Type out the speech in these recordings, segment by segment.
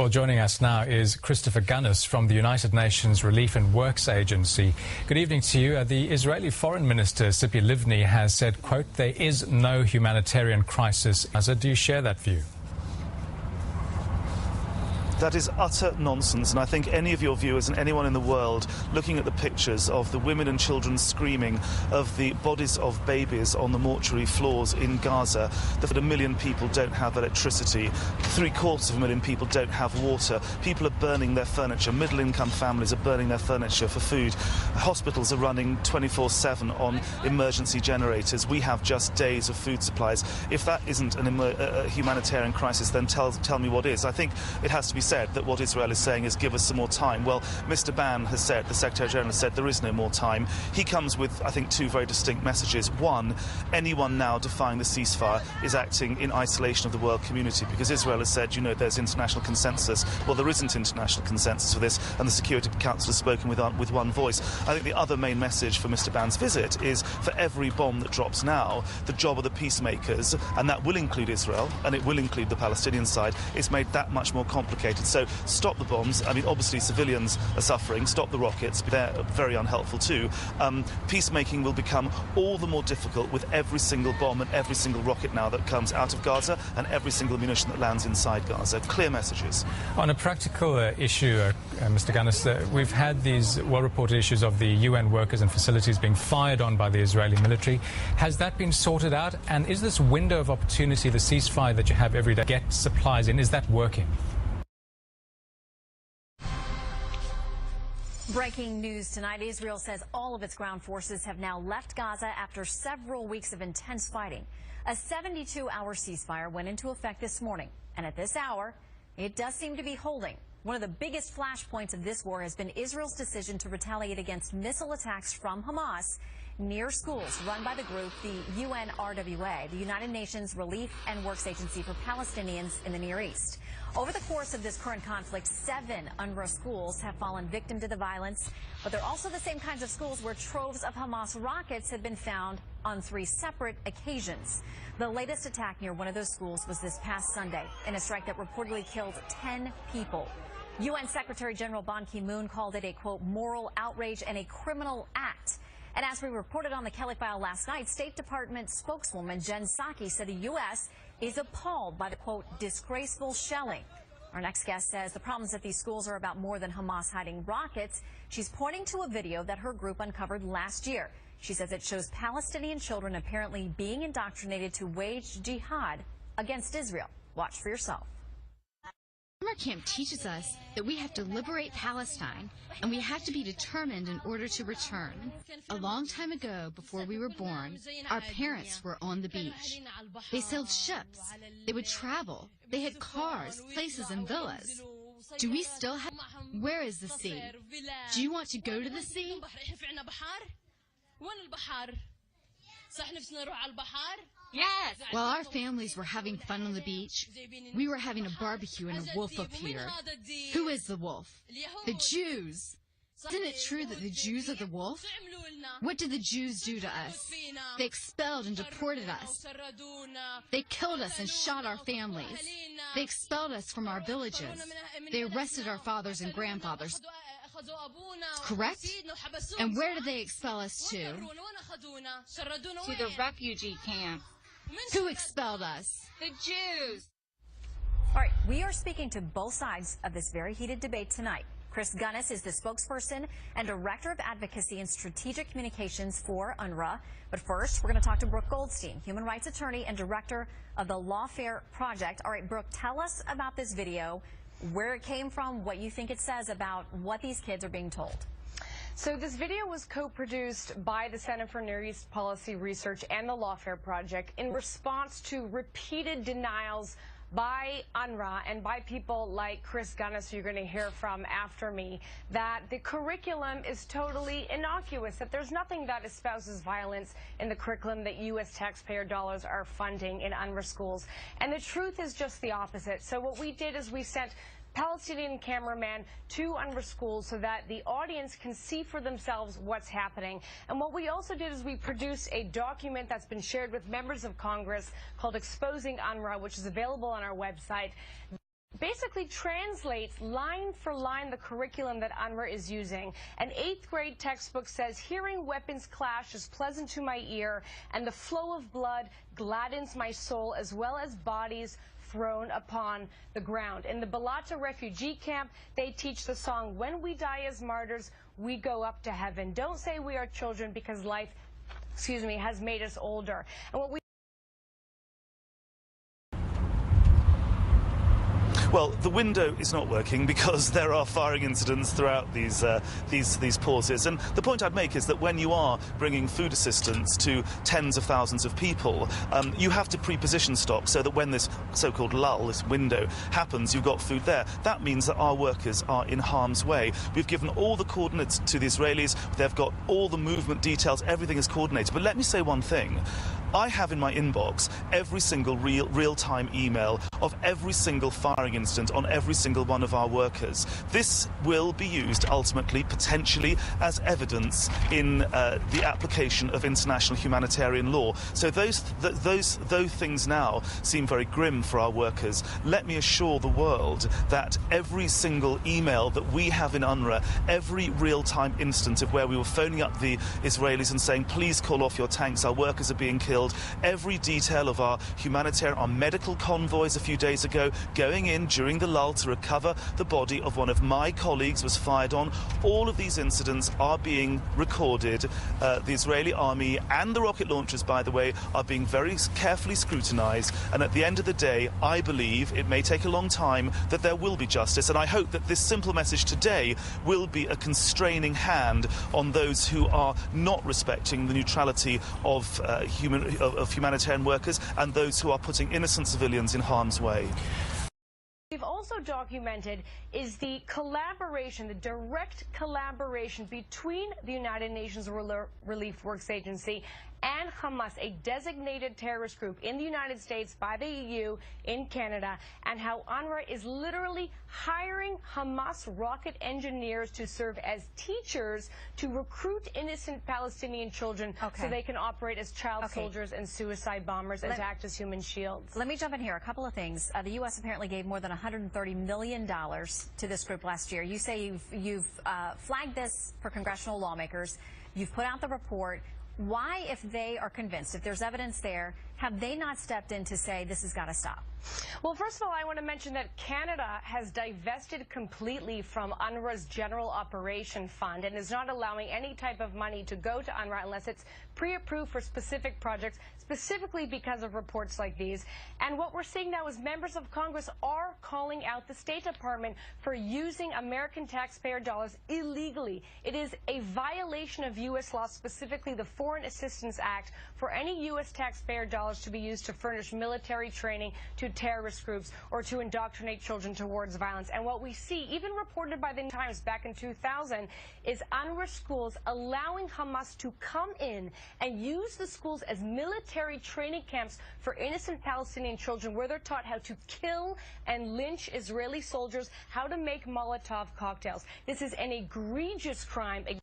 Well, joining us now is Christopher Gunness from the United Nations Relief and Works Agency. Good evening to you. The Israeli Foreign Minister, Tzipi Livni, has said, quote, there is no humanitarian crisis. Do you share that view? That is utter nonsense, and I think any of your viewers and anyone in the world looking at the pictures of the women and children screaming, of the bodies of babies on the mortuary floors in Gaza, that 1 million people don't have electricity, 750,000 people don't have water, people are burning their furniture, middle-income families are burning their furniture for food, hospitals are running 24/7 on emergency generators. We have just days of food supplies. If that isn't a humanitarian crisis, then tell me what is. I think it has to be said that what Israel is saying is give us some more time. Well, Mr. Ban has said, the Secretary-General has said, there is no more time. He comes with, I think, two very distinct messages. One, anyone now defying the ceasefire is acting in isolation of the world community, because Israel has said, you know, there's international consensus. Well, there isn't international consensus for this, and the Security Council has spoken with one voice. I think the other main message for Mr. Ban's visit is, for every bomb that drops now, the job of the peacemakers, and that will include Israel, and it will include the Palestinian side, is made that much more complicated. So stop the bombs. I mean, obviously civilians are suffering. Stop the rockets. They're very unhelpful too. Peacemaking will become all the more difficult with every single bomb and every single rocket now that comes out of Gaza and every single munition that lands inside Gaza. Clear messages. On a practical issue, Mr. Gunness, we've had these well-reported issues of the UN workers and facilities being fired on by the Israeli military. Has that been sorted out? And is this window of opportunity, the ceasefire that you have every day, get supplies in, is that working? Breaking news tonight. Israel says all of its ground forces have now left Gaza after several weeks of intense fighting. A 72-hour ceasefire went into effect this morning, and at this hour, it does seem to be holding. One of the biggest flashpoints of this war has been Israel's decision to retaliate against missile attacks from Hamas near schools run by the group, the UNRWA, the United Nations Relief and Works Agency for Palestinians in the Near East. Over the course of this current conflict, 7 UNRWA schools have fallen victim to the violence, but they're also the same kinds of schools where troves of Hamas rockets have been found on 3 separate occasions. The latest attack near one of those schools was this past Sunday in a strike that reportedly killed 10 people. UN Secretary General Ban Ki-moon called it a, quote, moral outrage and a criminal act. And as we reported on the Kelly File last night, State Department spokeswoman Jen Psaki said the U.S. is appalled by the, quote, disgraceful shelling. Our next guest says the problems at these schools are about more than Hamas hiding rockets. She's pointing to a video that her group uncovered last year. She says it shows Palestinian children apparently being indoctrinated to wage jihad against Israel. Watch for yourself. Summer camp teaches us that we have to liberate Palestine, and we have to be determined in order to return. A long time ago, before we were born, our parents were on the beach. They sailed ships. They would travel. They had cars, places, and villas. Do we still have... Where is the sea? Do you want to go to the sea? Yes! While our families were having fun on the beach, we were having a barbecue and a wolf appeared. Who is the wolf? The Jews. Isn't it true that the Jews are the wolf? What did the Jews do to us? They expelled and deported us. They killed us and shot our families. They expelled us from our villages. They arrested our fathers and grandfathers. Correct? And where did they expel us to? To the refugee camp. Who expelled us? The Jews. All right, we are speaking to both sides of this very heated debate tonight. Chris Gunness is the spokesperson and Director of Advocacy and Strategic Communications for UNRWA. But first, we're going to talk to Brooke Goldstein, human rights attorney and director of the Lawfare Project. All right, Brooke, tell us about this video, where it came from, what you think it says about what these kids are being told. So this video was co-produced by the Center for Near East Policy Research and the Lawfare Project in response to repeated denials by UNRWA and by people like Chris Gunness, who you're going to hear from after me, that the curriculum is totally innocuous, that there's nothing that espouses violence in the curriculum that U.S. taxpayer dollars are funding in UNRWA schools. And the truth is just the opposite. So what we did is we sent Palestinian cameraman to UNRWA schools so that the audience can see for themselves what's happening. And what we also did is we produced a document that's been shared with members of Congress called Exposing UNRWA, which is available on our website. basically translates line for line the curriculum that UNRWA is using. An 8th grade textbook says, hearing weapons clash is pleasant to my ear, and the flow of blood gladdens my soul, as well as bodies thrown upon the ground. In the Balata refugee camp, they teach the song, when we die as martyrs, we go up to heaven. Don't say we are children, because life, has made us older. And what we Well, the window is not working because there are firing incidents throughout these pauses. And the point I'd make is that when you are bringing food assistance to tens of thousands of people, you have to pre-position stock so that when this so-called lull, this window, happens, you've got food there. That means that our workers are in harm's way. We've given all the coordinates to the Israelis. They've got all the movement details. Everything is coordinated. But let me say one thing. I have in my inbox every single real-time email of every single firing incident on every single one of our workers. This will be used ultimately, potentially, as evidence in the application of international humanitarian law. So those things now seem very grim for our workers. Let me assure the world that every single email that we have in UNRWA, every real-time instance of where we were phoning up the Israelis and saying, please call off your tanks, our workers are being killed, every detail of our humanitarian, our medical convoys a few days ago, going in during the lull to recover the body of one of my colleagues was fired on. All of these incidents are being recorded. The Israeli army and the rocket launchers, by the way, are being very carefully scrutinized. And at the end of the day, I believe, it may take a long time, that there will be justice. And I hope that this simple message today will be a constraining hand on those who are not respecting the neutrality of humanitarian workers and those who are putting innocent civilians in harm's way. We've also documented is the collaboration, the direct collaboration between the United Nations Relief Works Agency and Hamas, a designated terrorist group in the United States by the EU, in Canada, and how UNRWA is literally hiring Hamas rocket engineers to serve as teachers to recruit innocent Palestinian children so they can operate as child soldiers and suicide bombers and to act as human shields. Let me jump in here. A couple of things. The U.S. apparently gave more than $130 million to this group last year. You say you've flagged this for congressional lawmakers. You've put out the report. Why, if they are convinced, if there's evidence there, have they not stepped in to say this has got to stop? Well, first of all, I want to mention that Canada has divested completely from UNRWA's General Operation Fund and is not allowing any type of money to go to UNRWA unless it's pre-approved for specific projects, specifically because of reports like these. And what we're seeing now is members of Congress are calling out the State Department for using American taxpayer dollars illegally. It is a violation of U.S. law, specifically the Foreign Assistance Act, for any U.S. taxpayer dollars to be used to furnish military training to terrorist groups or to indoctrinate children towards violence. And what we see, even reported by the Times back in 2000, is UNRWA schools allowing Hamas to come in and use the schools as military training camps for innocent Palestinian children, where they're taught how to kill and lynch Israeli soldiers, how to make Molotov cocktails. This is an egregious crime against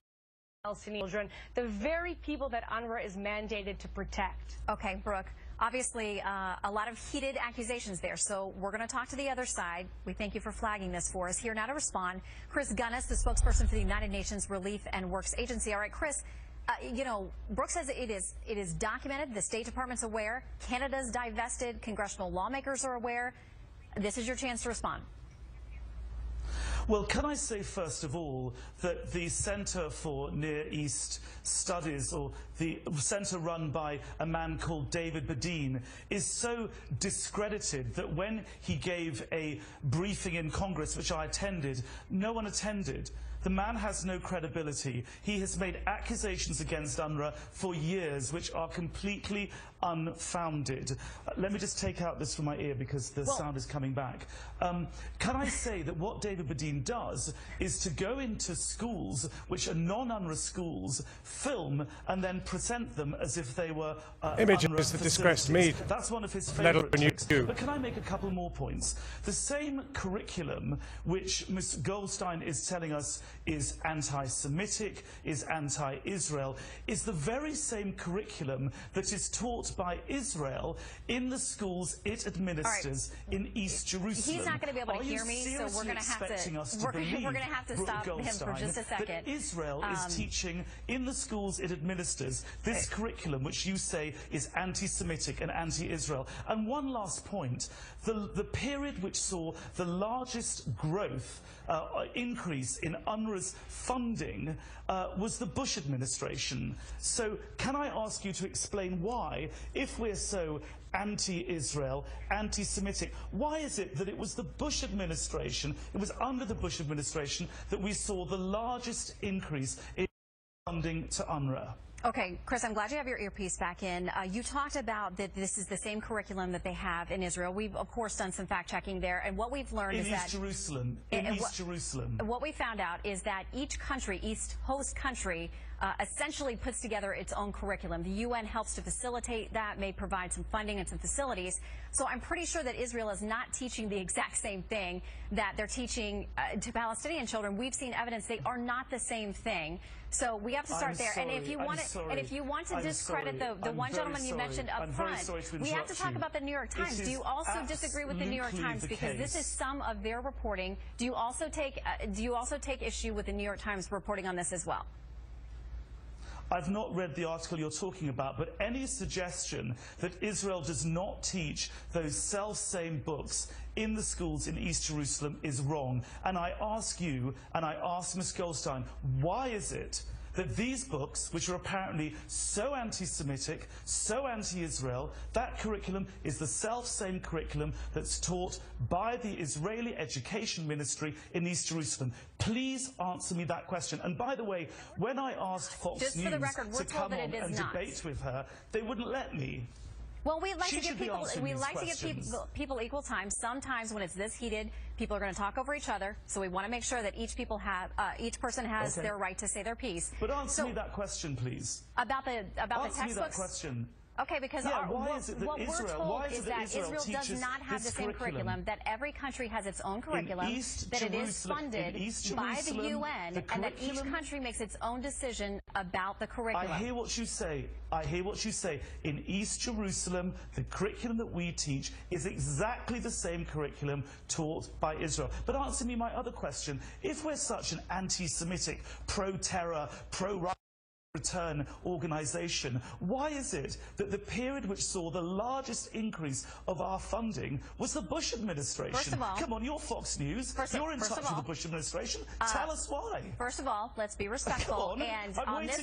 Palestinian children, the very people that UNRWA is mandated to protect. Okay, Brooke. Obviously, a lot of heated accusations there, so we're going to talk to the other side. We thank you for flagging this for us. Here now to respond, Chris Gunness, the spokesperson for the United Nations Relief and Works Agency. All right, Chris, you know, Brooke says it is documented. The State Department's aware. Canada's divested. Congressional lawmakers are aware. This is your chance to respond. Well, can I say, first of all, that the Centre for Near East Studies, or the centre run by a man called David Badin, is so discredited that when he gave a briefing in Congress, which I attended, no one attended. The man has no credibility. He has made accusations against UNRWA for years which are completely unfounded. Let me just take out this from my ear because the sound is coming back. Can I say that what David Badin does is to go into schools which are non-UNRWA schools, film and then present them as if they were images that disgrace me. That's one of his favourite tricks. But can I make a couple more points? The same curriculum which Ms. Goldstein is telling us is anti-Semitic, is anti-Israel, is the very same curriculum that is taught by Israel in the schools it administers in East Jerusalem. He's not going to be able to hear me, so we're going to have to stop him for just a second. That Israel is teaching in the schools it administers this curriculum, which you say is anti-Semitic and anti-Israel. And one last point, the period which saw the largest growth, increase in UNRWA's funding was the Bush administration. So can I ask you to explain why, if we're so anti-Israel, anti-Semitic, why is it that it was the Bush administration, it was under the Bush administration that we saw the largest increase in funding to UNRWA? Okay, Chris, I'm glad you have your earpiece back in. You talked about that this is the same curriculum that they have in Israel. We've, of course, done some fact-checking there, and what we've learned is that... In East Jerusalem. What we found out is that each country, each host country, essentially puts together its own curriculum. The UN helps to facilitate that, may provide some funding and some facilities. So I'm pretty sure that Israel is not teaching the exact same thing that they're teaching to Palestinian children. We've seen evidence they are not the same thing. So we have to start there. And if you want to discredit the one gentleman you mentioned up front, we have to talk about the New York Times. Do you also disagree with the New York Times, because this is some of their reporting? Do you also take issue with the New York Times reporting on this as well? I've not read the article you're talking about, but any suggestion that Israel does not teach those self-same books in the schools in East Jerusalem is wrong. And I ask you, and I ask Ms. Goldstein, why is it that these books, which are apparently so anti-Semitic, so anti-Israel, that curriculum is the self-same curriculum that's taught by the Israeli Education Ministry in East Jerusalem? Please answer me that question. And by the way, when I asked Fox News to come on and debate with her, they wouldn't let me. Well, we like to give people equal time. Sometimes when it's this heated, people are going to talk over each other. So we want to make sure that each person has their right to say their piece. But answer me that question, please. About the textbooks. Answer me that question. Okay, because what we're told is that Israel does not have the same curriculum, that every country has its own curriculum, that it is funded by the UN, and that each country makes its own decision about the curriculum. I hear what you say. I hear what you say. In East Jerusalem, the curriculum that we teach is exactly the same curriculum taught by Israel. But answer me my other question. If we're such an anti-Semitic, pro-terror, pro-right return organization, why is it that the period which saw the largest increase of our funding was the Bush administration? First of all, come on, you're Fox News. You're in touch with the Bush administration. Tell us why. First of all, let's be respectful. And on this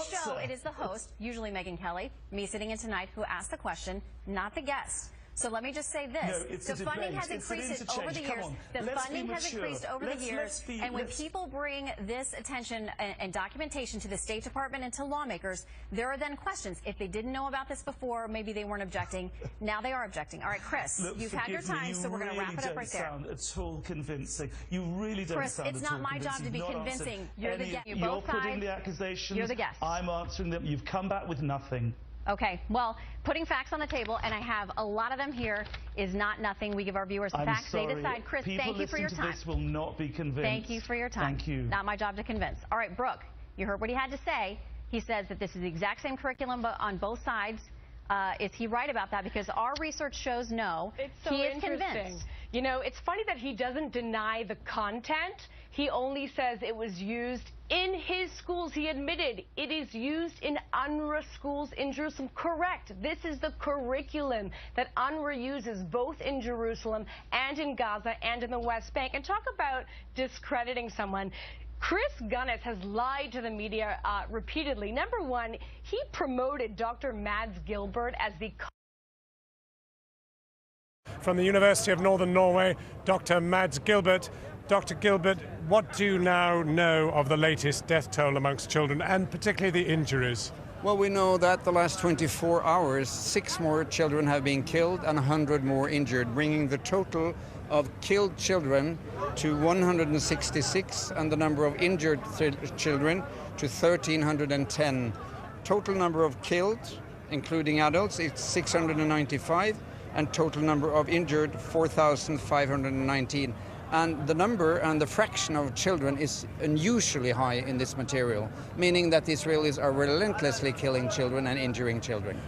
show, it is the host, usually Megyn Kelly, me sitting in tonight, who asked the question, not the guest. So let me just say this. The funding has increased over the years. The funding has increased over the years. And when people bring this attention and documentation to the State Department and to lawmakers, there are then questions. If they didn't know about this before, maybe they weren't objecting. Now they are objecting. All right, Chris, you've had your time, so we're going to wrap it up right there. You really don't sound at all convincing. You really don't Chris, sound at all convincing. Chris, it's not my job to be convincing. You're the guest. You're putting the accusations. You're the guest. I'm answering them. You've come back with nothing. Okay, well, putting facts on the table, and I have a lot of them here, is not nothing. We give our viewers the facts. They decide. Chris, thank you for your time. People listening to this will not be convinced. Thank you for your time. Thank you. Not my job to convince. All right, Brooke, you heard what he had to say. He says that this is the exact same curriculum on both sides. Is he right about that? Because our research shows no. It's so he is interesting. Convinced. You know, it's funny that he doesn't deny the content. He only says it was used in his schools. He admitted it is used in UNRWA schools in Jerusalem. Correct. This is the curriculum that UNRWA uses both in Jerusalem and in Gaza and in the West Bank. And talk about discrediting someone. Chris Gunness has lied to the media repeatedly. Number one, he promoted Dr. Mads Gilbert as the... From the University of Northern Norway, Dr. Mads Gilbert. Dr. Gilbert, what do you now know of the latest death toll amongst children, and particularly the injuries? Well, we know that the last 24 hours, 6 more children have been killed and 100 more injured, bringing the total of killed children to 166 and the number of injured children to 1,310. Total number of killed, including adults, it's 695, and total number of injured, 4,519. And the number and the fraction of children is unusually high in this material, meaning that the Israelis are relentlessly killing children and injuring children.